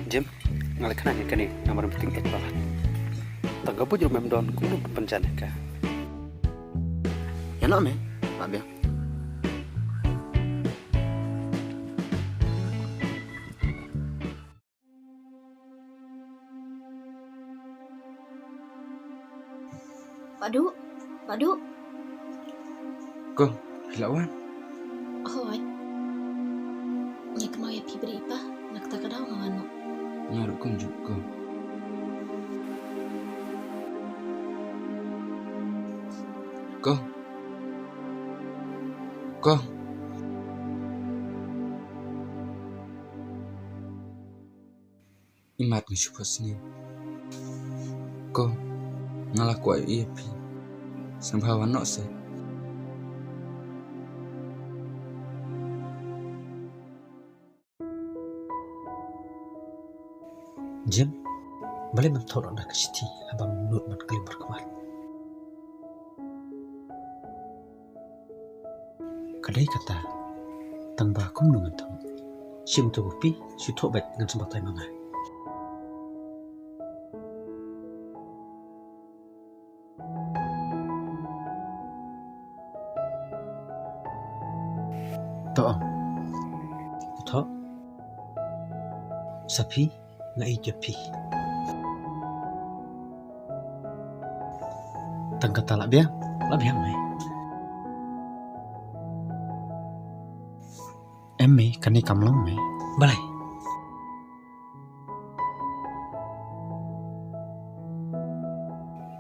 Jim, ngalihkan aja kan nih, nomor penting itu banget. Tangga pun juga memang doang kuno bencana kah? Ya no me, Pak Biang. Pak Du. Kong, lawan. Hoy. Nya keno ya pibri pa, nak tak kadaw ngano. Nyar kong juga. Kong. Imat ni supos ni. Kong, ngalaku ayo iya pi. Sambhawa no se. Jim, balik mentor anda ke siti, abang menurut man kali berkemar. Kadai kata, tang bakum dengan tang. Sim tu upi, si tok bet dengan sembatai mangai. Toang, tok, sapi, ngai jepi. Tang kata lah biang mai. Emme kani kamlong mai, balai.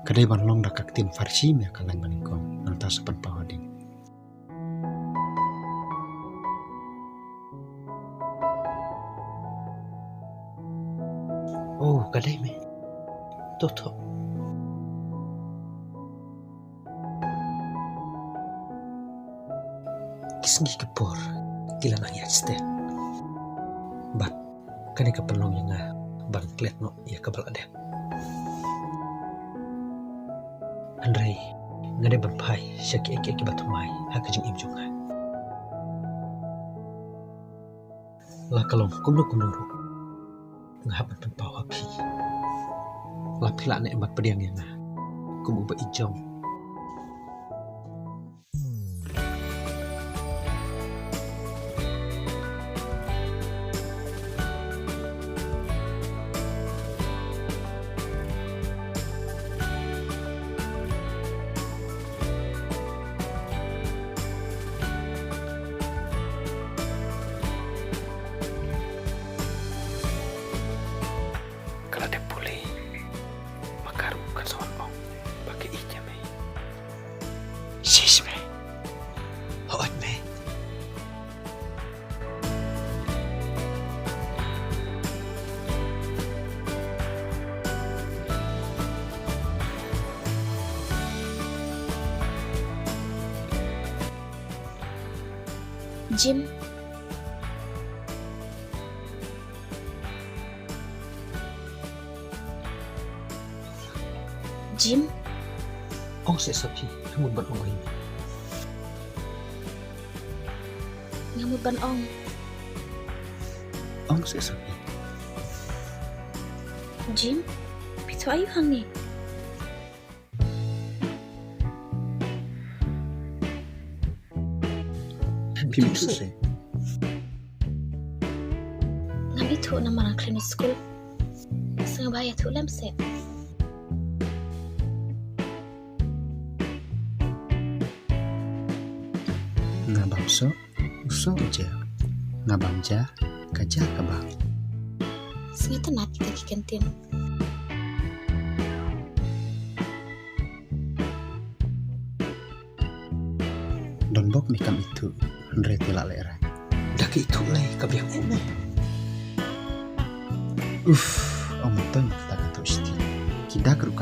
Kadai banlong dah kaktin farsi me kalang baningkong nang tasupan pawading. Oh, kadai me. Toto. Kisngi kepor, kila nang yatsten. Bat, kani kapelong yang bang klet no ya kabal ada. Andrei, ngade bampai syaki eki batumai hakajing imjunga. La kalong kumnuru. Ngahapan penpau api. La pila ne emat pediang yang kubu ba ijong. Kalau dia boleh, maka bukan soal bong, pakai ijam me. Sis me, hoat me. Jim. Jim, Ong se sapi, kamu buat ong ini. ngamut ban ong. Ong se sapi. Jim, pito ayo hangi. Pimu se. Ngabi tu nama orang klinik school. Setengah bahaya tu lemset. Ngabangso, uso uja. Ngabangja, kaja kabang. Setengah tenat kita di kantin. Donbok mikam itu, Andre tila lera. Daki itu leh kabiang eme. Om toy takkan tahu isti. Kita keruk